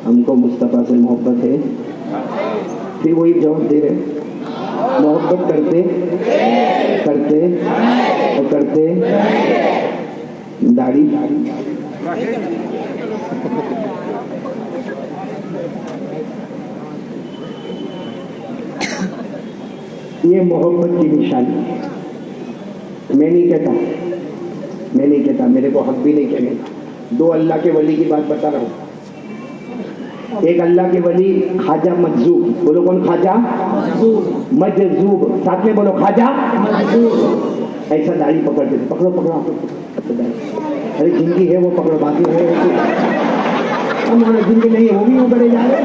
हमको मुस्तफ़ा से मोहब्बत है। फिर वही जवाब दे रहे, मोहब्बत करते करते और करते दाढ़ी। ये मोहब्बत की निशानी है। मैं नहीं कहता, मेरे को हक भी नहीं कहने का। दो अल्लाह के वली की बात बता रहा हूँ। एक अल्लाह के वली ख्वाजा मजजूब, बोलो कौन? ख्वाजा मजजूब, साथ में बोलो ख्वाजा मजजूब। ऐसा दाढ़ी पकड़ते थे, पकड़ो अरे जिंदगी है वो पकड़ो, बाकी है हमारा जिंदगी नहीं है, वो भी उबड़े जा रहे।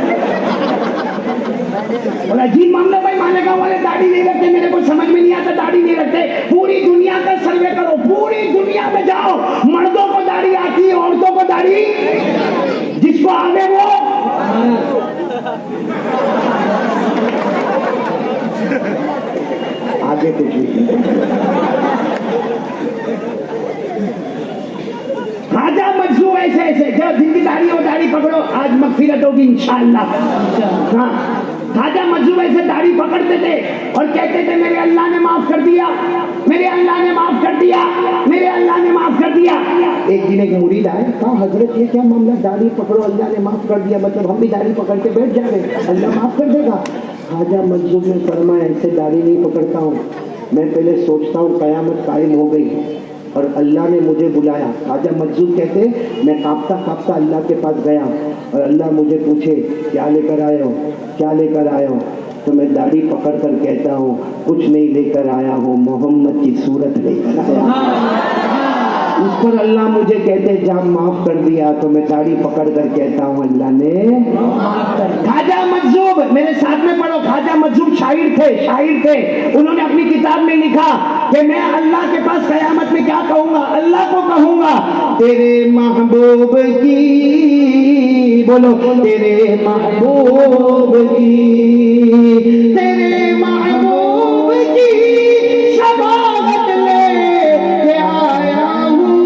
और अजीब मामला भाई, मालेगांव वाले दाढ़ी नहीं रखते, मेरे को समझ में नहीं आता दाढ़ी नहीं रखते। पूरी दुनिया का सर्वे करो, पूरी दुनिया में जाओ, मर्दों को दाढ़ी आती है, औरतों को दाढ़ी जिसको आगे वो आगे कुछ नहीं। ख्वाजा मजदूर ऐसे जब जिनकी दाढ़ी हो दाढ़ी पकड़ो, आज मगफिरत होगी इंशाअल्लाह। हाँ, ख्वाजा मजदूर ऐसे दाढ़ी पकड़ते थे और कहते थे मेरे अल्लाह ने माफ कर दिया, मेरे अल्लाह ने माफ कर दिया, मेरे अल्लाह ने माफ कर दिया। एक दिन एक मुरीद आए, कहा हजरत ये क्या मामला, दाढ़ी पकड़ो अल्लाह ने माफ कर दिया, मतलब हम भी दाढ़ी पकड़ के बैठ जा रहे, अल्लाह माफ कर देगा? ख्वाजा मजदूर ने फरमाया ऐसे दाढ़ी नहीं पकड़ता हूँ, मैं पहले सोचता हूँ कयामत कायम हो गई और अल्लाह ने मुझे बुलाया। ख्वाजा मजदूर कहते मैं कांपता कांपता अल्लाह के पास गया और अल्लाह मुझे पूछे क्या लेकर आए हो, क्या लेकर आए हो? तो मैं दाढ़ी पकड़ कर कहता हूँ कुछ नहीं लेकर आया हूँ, मोहम्मद की सूरत लेकर आया। उस पर अल्लाह मुझे कहते जब माफ कर दिया, तो मैं दाढ़ी पकड़ कर कहता हूँ अल्लाह ने माफ कर दिया। ख्वाजा मजदूर, मेरे साथ में पढ़ो, ख्वाजा मजदूर शायर थे। उन्होंने अपनी किताब में लिखा कि मैं अल्लाह के पास कयामत में क्या कहूंगा? अल्लाह को कहूंगा तेरे महबूब की, बोलो तेरे महबूब की, तेरे महबूब की शफाअत लेके आया हूँ।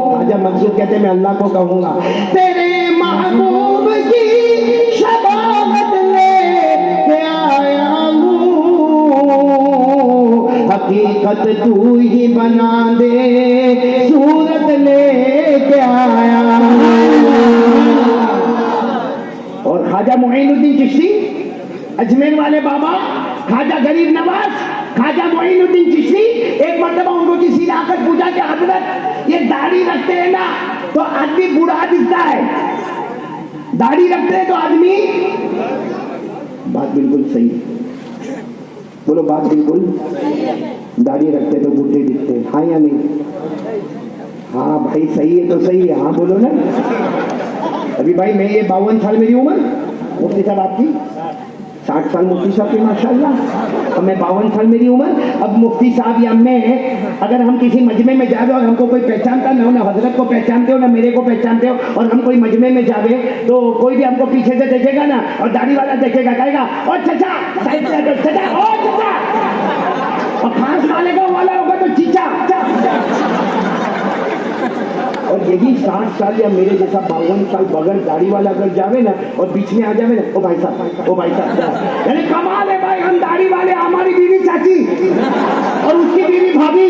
ख्वाजा मजदूर कहते मैं अल्लाह को कहूंगा तेरे महबूब की शफाअत लेके आया हूँ, हकीकत तू ही बना दे, सूरत लेके आया। और ख्वाजा मोइनुद्दीन चिश्ती, अजमेर वाले बाबा, ख्वाजा गरीब नवाज, ख्वाजा मोइनुद्दीन चिश्ती, एक मर्तबा उनको किसी ने आकर पूछा कि हजरत ये दाढ़ी रखते हैं ना तो आदमी बूढ़ा दिखता है, दाढ़ी रखते हैं तो आदमी, बात बिल्कुल सही, बोलो बात बिल्कुल, दाढ़ी रखते तो बूढ़े दिखते हैं, हाँ या नहीं? हाँ भाई सही है तो सही है, हाँ बोलो ना। अभी भाई मैं ये 52 साल मेरी उम्र, मुफ्ती साहब आपकी 60 साल मुफ्ती साहब की माशाल्लाह, और मैं 52 साल मेरी उम्र। अब मुफ्ती साहब या मैं अगर हम किसी मजमे में जावे और हमको कोई पहचानता ना हो, ना हजरत को पहचानते हो ना मेरे को पहचानते हो, और हम कोई मजमे में जावे तो कोई भी हमको पीछे से देखेगा ना और दाढ़ी वाला देखेगा, कहेगा ओ चचा साइड से, चचा ओ चचा, और खास वाले का वाला होगा तो चीचा। और यही 60 साल या मेरे जैसा 52 साल बगैर दाढ़ी वाला अगर जावे ना और बीच में आ जावे ना, ओ भाई साहब, यानी कमाल है भाई, हम दाढ़ी वाले, हमारी बीवी चाची और उसकी बीवी भाभी,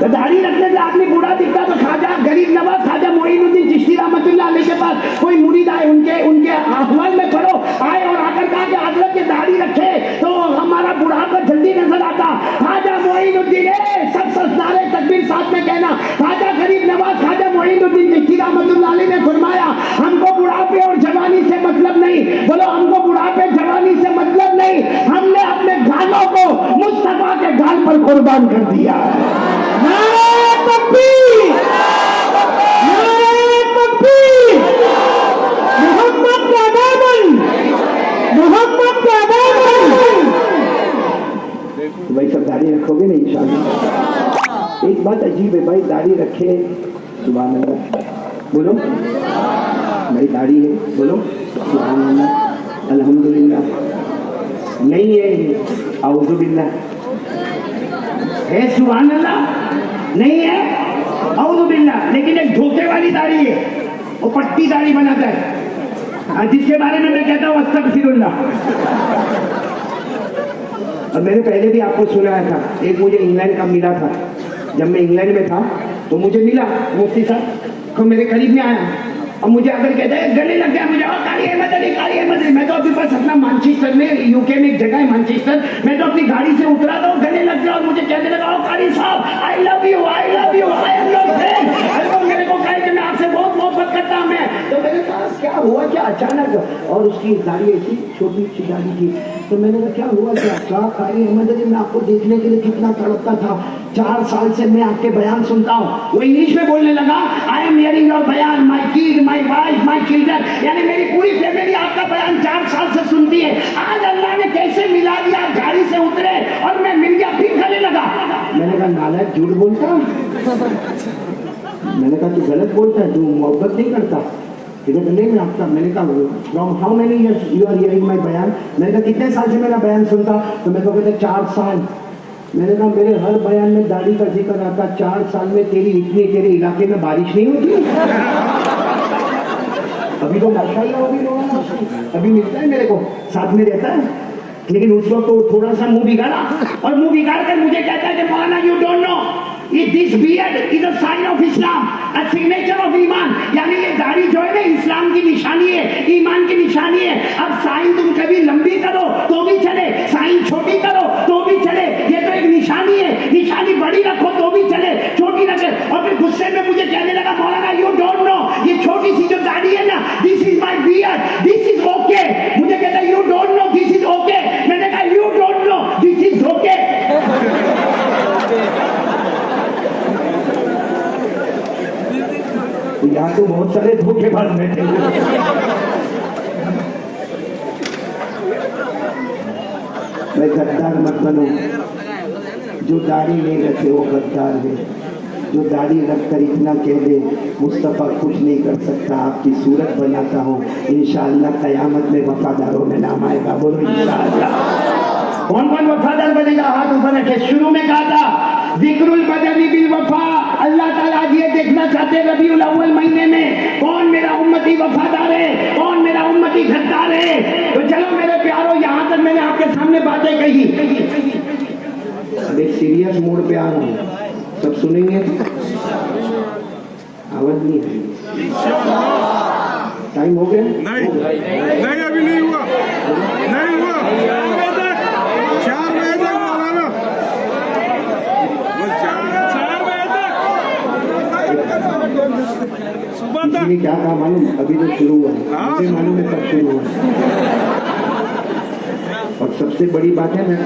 तो दाढ़ी रखने से आदमी बूढ़ा दिखता। तो ख्वाजा गरीब नवाज, ख्वाजा मोइनुद्दीन चिश्ती रहमतुल्लाह अलैह के पास कोई मुरीद आए, उनके अहवाल में पढ़ो, आए और आकर कहा कि हजरत के दाढ़ी रखे तो हमारा बुढ़ापा जल्दी नजर आता। ख्वाजा मोइनुद्दीन, सब नारे तकबीर साथ में कहना, ख्वाजा गरीब नवाज ख्वाजा मोइनुद्दीन चिश्ती रहमतुल्लाह अलैह ने फरमाया हमको बुढ़ापे और जवानी से मतलब नहीं, बोलो हमको बुढ़ापे जवानी से मतलब नहीं, हमने अपने गालों को मुस्तफा के गाल पर कुर्बान कर दिया। भाई सब दाढ़ी रखोगे ना इंशाअल्लाह। एक बात अजीब है भाई, दाढ़ी रखे, सुभान अल्लाह, बोलो भाई दाढ़ी है, बोलो सुभान अल्लाह, अल्हम्दुलिल्लाह, नहीं है औज़ु बिल्लाह, है सुभान अल्लाह, नहीं है वाली दाढ़ी है, वो पट्टी दाढ़ी बनाता है, जिसके बारे में मैं कहता हूँ अस्तगफिरुल्लाह। और मैंने पहले भी आपको सुनाया था, एक मुझे इंग्लैंड का मिला था। जब मैं इंग्लैंड में था तो मुझे मिला मुफ्ती साहब, तो मेरे करीब में आया और मुझे अगर कहता है गले लग गया मुझे, काली अहमद अली, काली अहमद अली। मैं तो अभी बस अपना मैनचेस्टर में, यूके में एक जगह है मैनचेस्टर, मैं तो अपनी गाड़ी से उतरा था, गले लग गया और मुझे कहने लगा, कारी साहब I love you, I love you, I am your friend. मेरे को कहे कि मैं आपसे बहुत मोहब्बत करता हूं। मैं तो मेरे पास क्या हुआ, क्या अचानक, और उसकी दाढ़ी ऐसी छोटी सी दाढ़ी थी। तो मैंने कहा क्या हुआ, क्या कारी अहमद अली, मैं आपको देखने के लिए कितना तड़पता था, 4 साल से मैं आपके बयान सुनता हूँ। वो इंग्लिश में बोलने लगा, आई एम हियरिंग योर बयान, my kid, my wife, my children, यानी मेरी पूरी फैमिली आपका बयान 4 साल से सुनती है। आज अल्लाह ने कैसे मिला दिया, गाड़ी से उतरे और मैं मिल गया, फिर गले लगा। मैंने कहा नालायक, झूठ बोलता। मैंने कहा तू गलत बोलता है, तू मोहब्बत नहीं करता। नहीं मैं आपका, मैंने कहा from how many years you are hearing my बयान। मैंने कहा कितने साल से मेरा बयान सुनता। तो मैं कहते 4 साल। मैंने कहा मेरे हर बयान में दाढ़ी का जिक्र आता, 4 साल में तेरी इतनी, तेरे इलाके में बारिश नहीं होती। अभी तो माशाल्लाह अभी मिलता है मेरे को, साथ में रहता है, लेकिन उस वक्त तो थोड़ा सा मुंह बिगाड़ा, और मुंह बिगाड़ कर मुझे कहता है कि मौलाना you don't know this beard is a sign of Islam, a signature of ईमान, यानी ये दाढ़ी जो है ना इस्लाम की निशानी है, ईमान की निशानी है। अब साइन तुम कभी लंबी करो तो भी चले, साइन छोटी करो तो भी चले, ये तो एक निशानी है, निशानी बड़ी रखो तो भी चले, छोटी रखे। और फिर गुस्से में मुझे कहने लगा, मौलाना यू डोंट नो, ये छोटी सी जो दाढ़ी है ना, this is my beard, this is okay. मुझे कहता है you don't know this is okay. मैंने कहा you don't know this is okay. यहाँ तो बहुत सारे धोखेबाज बैठे हुए। मैं गद्दार मत बनो, जो दाढ़ी नहीं रखे वो गद्दार है, जो दाढ़ी रखकर इतना कह दे मुस्तफा कुछ नहीं कर सकता, आपकी सूरत बनाता हूँ, इंशाअल्लाह कयामत में वफादारों में नाम आएगा। बोलो इंशाअल्लाह। कौन कौन वफादार बनेगा, हाथ ऊपर रखे। शुरू में कहा था जिक्रुल बदनी बिल वफा, अल्लाह ताला आज ये देखना चाहते हैं रबीउल अव्वल महीने में कौन मेरा उम्मती वफादार है, कौन मेरा उम्मती गद्दार है। तो चलो मेरे प्यारो, यहाँ तक मैंने आपके सामने बातें कही, अब एक सीरियस मोड पे आ रहा हूँ, सब सुनेंगे। आवाज नहीं है, टाइम हो गया? नहीं अभी नहीं हुआ, नहीं हुआ। 4 बजे तक मौलाना, 4 बजे तक सुबह तक। क्या कहा मालूम, अभी तो शुरू हुआ है, मुझे मालूम है कब शुरू हुआ। और सबसे बड़ी बात है, मैं